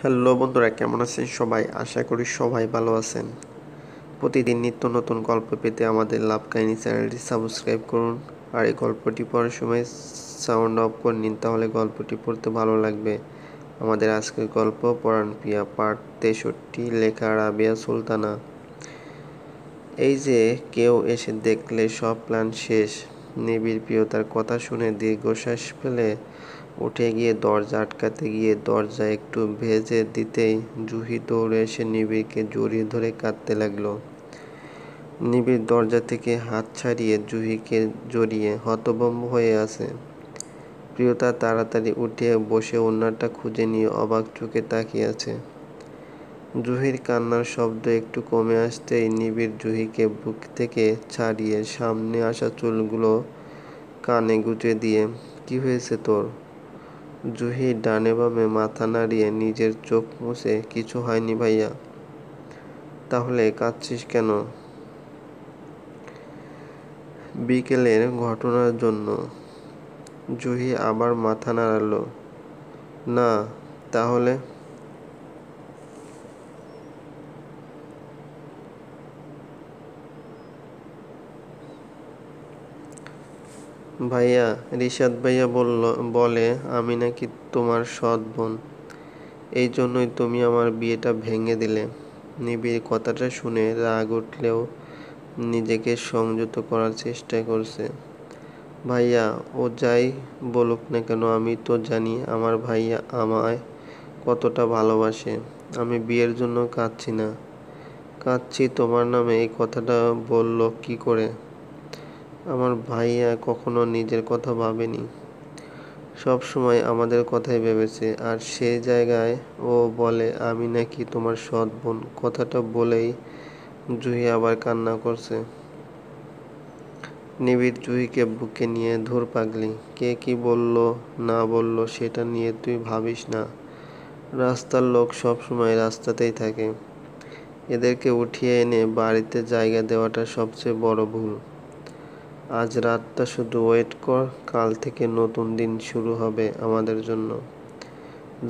Hello বন্ধুরা, কেমন আছেন সবাই? আশা করি সবাই ভালো আছেন। প্রতিদিন নিত্য নতুন গল্প পেতে আমাদের লাভ কাহিনী চ্যানেলটি সাবস্ক্রাইব করুন। আর এই গল্পটি পড়ার সময় সাউন্ড অফ করে নিন, তাহলে গল্পটি পড়তে ভালো লাগবে। আমাদের আজকের গল্প পরাণ পিয়া পার্ট 63, লেখা রাবেয়া সুলতানা। এই যে কেউ এসে দেখলে সব প্ল্যান শেষ। নিবিড় প্রিয়তার কথা শুনে দীর্ঘশ্বাস ফেলে উঠে গিয়ে দরজা আটকাতে গিয়ে দরজা একটু ভেজে দিতেই জুহি দৌড়ে এসে নিবিড়কে জড়িয়ে ধরে কাঁদতে লাগলো। নিবিড় দরজা থেকে হাত ছাড়িয়ে জুহিকে জড়িয়ে হতভম্ব হয়ে আছে। প্রিয়তা তাড়াতাড়ি উঠে বসে ওড়নাটা খুঁজে নিয়ে অবাক চোখে তাকিয়ে আছে। জুহির কান্নার শব্দ একটু কমে আসতেই নিবিড় জুহিকে বুক থেকে ছাড়িয়ে সামনে আসা চুলগুলো কানে গুঁজে দিয়ে, কি হয়েছে তোর? জুহি ডানে বামে মাথা নাড়িয়ে নিজের চোখ মুছে, কিছু হয়নি ভাইয়া। তাহলে কাঁদছিস কেন? বিকেলের ঘটনার জন্য। জুহি আবার মাথা নাড়ালো। না, তাহলে? ভাইয়া, রিশাদ ভাইয়া বলে আমি নাকি তোমার সৎ বোন, এই জন্যই তুমি আমার বিয়েটা ভেঙে দিলে। নিবিড় কথাটা শুনে রাগ উঠলেও নিজেকে সংযত করার চেষ্টা করছে। ভাইয়া, ও যাই বলুক না কেন, আমি তো জানি আমার ভাইয়া আমায় কতটা ভালোবাসে। আমি বিয়ের জন্য কাঁদছি না, কাঁদছি তোমার নামে। এই কথাটা বললো কি করে? আমার ভাইয়া কখনো নিজের কথা ভাবেনি, সব সময় আমাদের কথাই ভেবেছে। আর সেই জায়গায় ও বলে আমি নাকি তোমার সৎ বোন। কথাটা বলেই জুহি আবার কান্না করছে। নিবিড় জুহিকে বুকে নিয়ে, ধুর পাগলি, কে কি বললো না বললো সেটা নিয়ে তুই ভাবিস না। রাস্তার লোক সব সময় রাস্তাতেই থাকে, এদেরকে উঠিয়ে এনে বাড়িতে জায়গা দেওয়াটা সবচেয়ে বড় ভুল। আজ রাতটা শুধু ওয়েট কর, কাল থেকে নতুন দিন শুরু হবে আমাদের জন্য।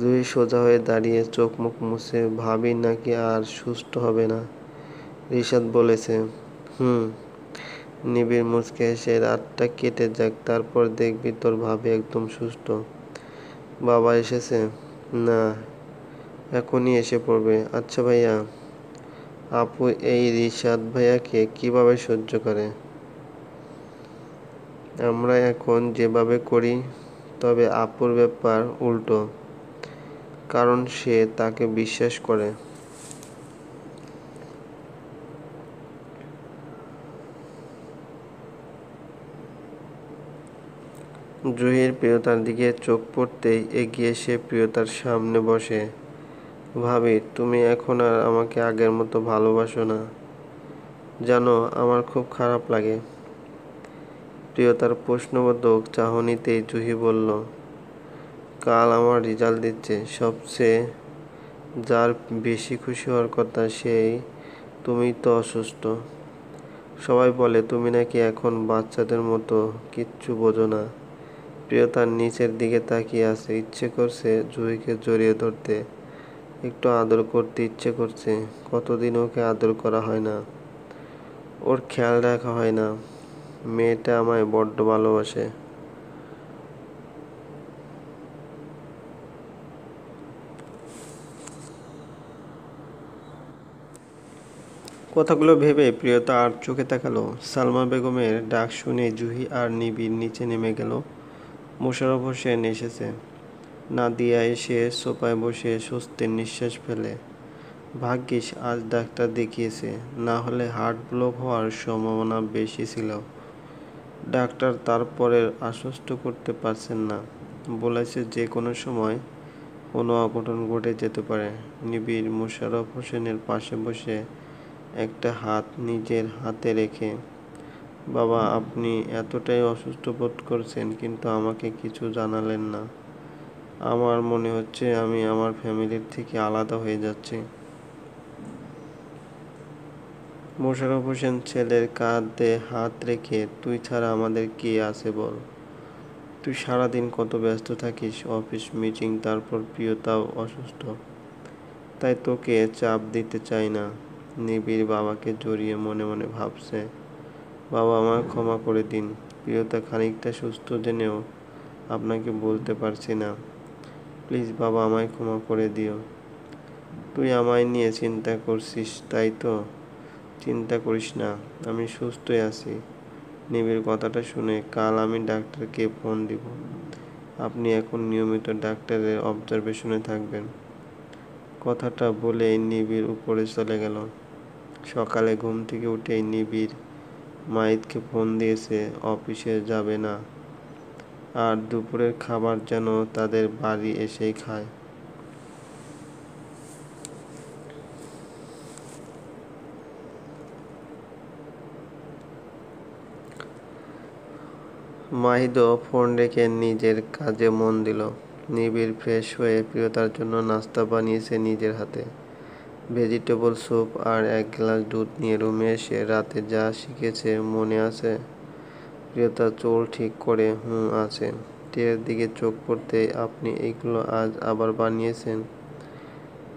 জুহি সোজা হয়ে দাঁড়িয়ে চোখ মুখ মুছে, ভাবি নাকি আর সুস্থ হবে না? রিশাদ বলেছে। হুম। নিবিড় মুচকে হেসে, রাতটা কেটে যাক, তারপর দেখবি তোর ভাবি একদম সুস্থ। বাবা এসেছে? না, এখনই এসে পড়বে। আচ্ছা ভাইয়া, আপু এই রিশাদ ভাইয়াকে কিভাবে সহ্য করে? আমরা এখন যেভাবে করি, তবে আপুর ব্যাপার উল্টো, কারণ সে তাকে বিশ্বাস করে। জুহির প্রিয়তার দিকে চোখ পড়তেই এগিয়ে এসে প্রিয়তার সামনে বসে। ভাবি, তুমি এখন আর আমাকে আগের মতো ভালোবাসো না জানো, আমার খুব খারাপ লাগে। প্রিয়তার প্রশ্নবোধক চাহনিতেই জুহি বলল, কাল আমার রেজাল্ট দিচ্ছে, সবচেয়ে যার বেশি খুশি হওয়ার কথা সেই তুমিই তো অসুস্থ। সবাই বলে তুমি নাকি এখন বাচ্চাদের মতো কিচ্ছু বোঝো না। প্রিয়তার নিচের দিকে তাকিয়ে আছে, ইচ্ছে করছে জুহিকে জড়িয়ে ধরতে, একটু আদর করতে ইচ্ছে করছে। কতদিন ওকে আদর করা হয় না, ওর খেয়াল রাখা হয় না। মেয়েটা আমায় বড্ড ভালোবাসে। কথাগুলো ভেবে প্রিয়তা আর চোখে তাকালো। সালমা বেগমের ডাক শুনে জুহি আর নিবিড় নিচে নেমে গেল। মোশাররফ হোসেন এসেছে। নাদিয়া এসে সোফায় বসে স্বস্তির নিঃশ্বাস ফেলে। ভাগ্যিস আজ ডাক্তার দেখিয়েছে, না হলে হার্ট ব্লক হওয়ার সম্ভাবনা বেশি ছিল। ডাক্তার তারপরে আশ্বস্ত করতে পারছেন না, বলেছে যে কোনো সময় কোনো অঘটন ঘটে যেতে পারে। নিবিড় মোশাররফ হোসেনের পাশে বসে একটা হাত নিজের হাতে রেখে, বাবা আপনি এতটাই অসুস্থ বোধ করছেন কিন্তু আমাকে কিছু জানালেন না। আমার মনে হচ্ছে আমি আমার ফ্যামিলির থেকে আলাদা হয়ে যাচ্ছি। মোশাররফ হোসেন ছেলের কাঁধে হাত রেখে, তুই ছাড়া আমাদের কে আছে বল? তুই সারাদিন কত ব্যস্ত থাকিস, অফিস মিটিং, তারপর প্রিয়তাও অসুস্থ। তাই তোকে চাপ দিতে চাই না। নিবিড় বাবাকে জড়িয়ে মনে মনে ভাবছে, বাবা আমায় ক্ষমা করে দিন। প্রিয়তা খানিকটা সুস্থ জেনেও আপনাকে বলতে পারছি না। প্লিজ বাবা আমায় ক্ষমা করে দিও। তুই আমায় নিয়ে চিন্তা করছিস তাই তো? চিন্তা করিস না, আমি সুস্থই আছি। নিবিড় কথাটা শুনে, কাল আমি ডাক্তারকে ফোন দিব। আপনি এখন নিয়মিত ডাক্তারের অবজারভেশনে থাকবেন। কথাটা বলেই নিবিড় উপরে চলে গেল। সকালে ঘুম থেকে উঠেই নিবিড় মাহিতকে ফোন দিয়েছে অফিসে যাবে না, আর দুপুরের খাবার যেন তাদের বাড়ি এসেই খায়। মাহিদও ফোন রেখে নিজের কাজে মন দিল। নিবিড় ফ্রেশ হয়ে প্রিয়তার জন্য নাস্তা বানিয়েছে নিজের হাতে। ভেজিটেবল স্যুপ আর এক গ্লাস দুধ নিয়ে রুমে এসে রাতে যা শিখেছে মনে আছে? প্রিয়তা চুল ঠিক করে আছে। টের দিকে চোখ পড়তেই, আপনি এইগুলো আজ আবার বানিয়েছেন?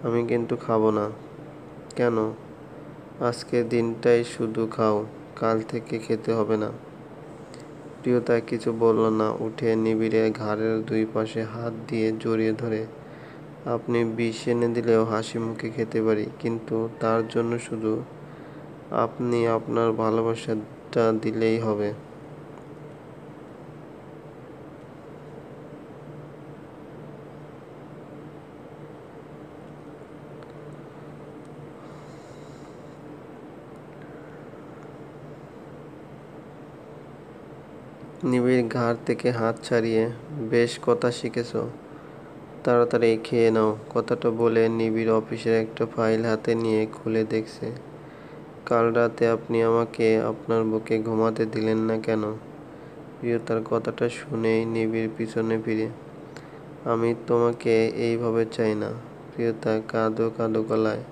আমি কিন্তু খাবো না। কেন? আজকের দিনটাই শুধু খাও, কাল থেকে খেতে হবে না। প্রিয়তা কিছু বলল না, উঠে নিবিড়ের ঘাড়ের দুই পাশে হাত দিয়ে জড়িয়ে ধরে, আপনি বিষ এনে দিলেও হাসি মুখে খেতে পারি, কিন্তু তার জন্য শুধু আপনি আপনার ভালোবাসাটা দিলেই হবে। নিবিড় ঘাড় থেকে হাত ছাড়িয়ে, বেশ কথা শিখেছো, তাড়াতাড়ি খেয়ে নাও। কথাটা বলে নিবিড় অফিসের একটা ফাইল হাতে নিয়ে খুলে দেখছে। কাল রাতে আপনি আমাকে আপনার বুকে ঘুমাতে দিলেন না কেন? প্রিয়তার কথাটা শুনেই নিবিড় পিছনে ফিরে, আমি তোমাকে এইভাবে চাই না। প্রিয়তা কাঁদো কাঁদো গলায়,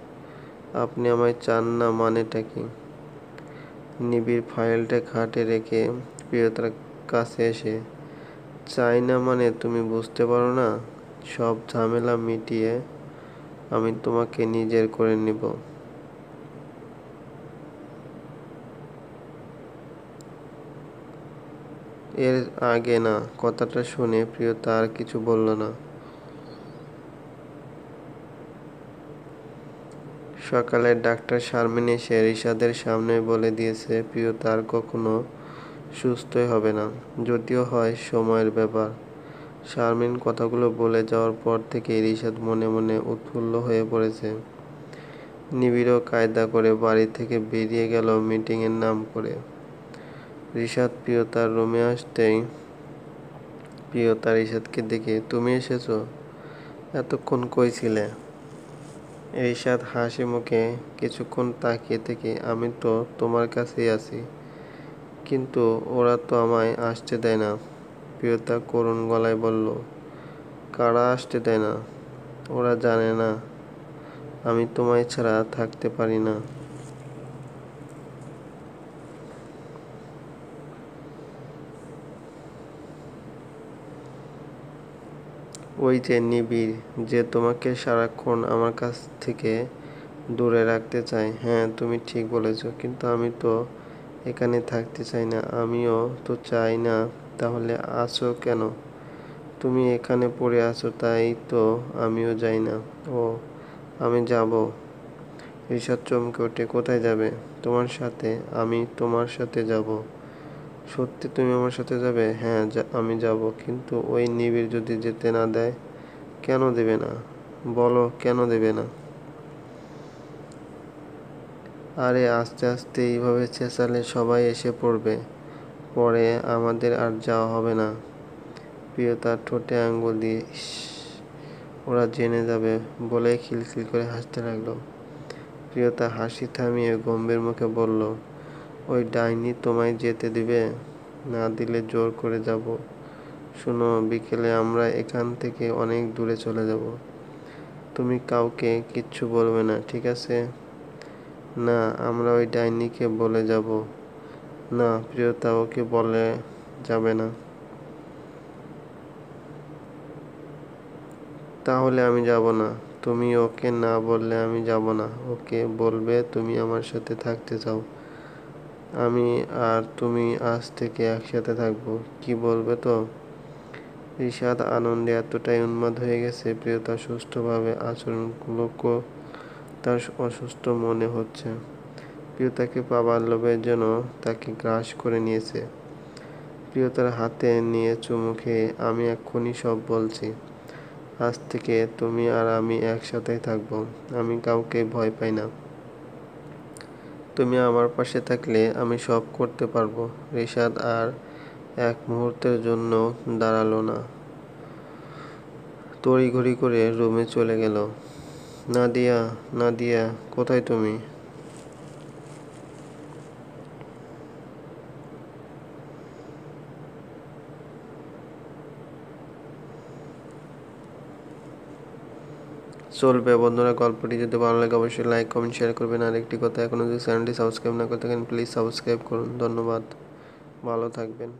আপনি আমায় চান না মানেটা কি? নিবিড় ফাইলটা খাটে রেখে প্রিয়তার কাছে এসে, চাই না মানে তুমি বুঝতে পারো না? সব ঝামেলা মিটিয়ে আমি তোমাকে নিজের করে নিব। এর আগে না। কথাটা শুনে প্রিয়তা আর কিছু বলল না। সকালে ডাক্তার শারমিন এসে রিশাদের সামনে বলে দিয়েছে প্রিয়তা আর কখনো সুস্থই হবে না, যদিও হয় সময়ের ব্যাপার। শারমিন কথাগুলো বলে যাওয়ার পর থেকে রিশাদ মনে মনে উৎফুল্ল হয়ে পড়েছে। নিবিড়ও কায়দা করে বাড়ি থেকে বেরিয়ে গেল মিটিংয়ের নাম করে। রিশাদ প্রিয়তার রুমে আসতেই প্রিয়তা রিশাদকে দেখে, তুমি এসেছো? এতক্ষণ কই ছিলে? রিশাদ হাসি মুখে কিছুক্ষণ তাকিয়ে থেকে, আমি তো তোমার কাছেই আছি, কিন্তু ওরা তো আমায় আসতে দেয় না। প্রিয়তা করুণ গলায় বলল, কারা আসতে দেয় না? ওরা জানে না আমি তোমায় ছাড়া থাকতে পারি না। ওই যে নিবিড়, যে তোমাকে সারাক্ষণ আমার কাছ থেকে দূরে রাখতে চায়। হ্যাঁ তুমি ঠিক বলেছ, কিন্তু আমি তো এখানে থাকতে চাই না। আমিও তো চাই না। তাহলে আছো কেন? তুমি এখানে পড়ে আছো তাই তো আমিও যাই না। ও, আমি যাব? রিশাদ চমকে ওঠে, কোথায় যাবে? তোমার সাথে। আমি তোমার সাথে যাব? সত্যি তুমি আমার সাথে যাবে? হ্যাঁ আমি যাব, কিন্তু ওই নিবিড় যদি যেতে না দেয়? কেন দেবে না? বলো কেন দেবে না? আরে আস্তে আস্তে এইভাবে চেঁচালে সবাই এসে পড়বে, পরে আমাদের আর যাওয়া হবে না। প্রিয়তার ঠোঁটে আঙ্গুল দিয়ে, ইস, ওরা জেনে যাবে বলেই খিলখিল করে হাসতে লাগলো। প্রিয়তা হাসি থামিয়ে গম্ভীর মুখে বলল, ওই ডাইনি তোমায় যেতে দিবে? না দিলে জোর করে যাব। শোনো, বিকেলে আমরা এখান থেকে অনেক দূরে চলে যাব। তুমি কাউকে কিচ্ছু বলবে না, ঠিক আছে? না, আমরা ওই ডাইনিকে বলে যাব। না প্রিয়তা, ওকে বলে যাবে না। তাহলে আমি যাব না। তুমি ওকে না বললে আমি যাব না। ওকে বলবে তুমি আমার সাথে থাকতে চাও। আমি আর তুমি আজ থেকে একসাথে থাকবো। কি বলবে তো? রিশাদ আনন্দে এতটাই উন্মাদ হয়ে গেছে, প্রিয়তার সুষ্ঠুভাবে আচরণগুলোকে তার অসুস্থ মনে হচ্ছে। প্রিয়তাকে পাবার লোভের জন্য তাকে গ্রাস করে নিয়েছে। প্রিয়তার হাতে নিয়ে চুমু খেয়ে, আমি এক্ষুনি সব বলছি। আজ থেকে তুমি আর আমি একসাথেই থাকবো। আমি কাউকে ভয় পাই না। তুমি আমার পাশে থাকলে আমি সব করতে পারবো। রিশাদ আর এক মুহূর্তের জন্য দাঁড়ালো না, তড়িঘড়ি করে রুমে চলে গেল। নাদিয়া, নাদিয়া, কোথায় তুমি? চলবে বন্ধুরা, গল্পটি যদি ভালো লাগে অবশ্যই লাইক কমেন্ট শেয়ার করবেন। আর একটি কথা, এখনও যদি চ্যানেলটি সাবস্ক্রাইব না করে থাকেন প্লিজ সাবস্ক্রাইব করুন। ধন্যবাদ, ভালো থাকবেন।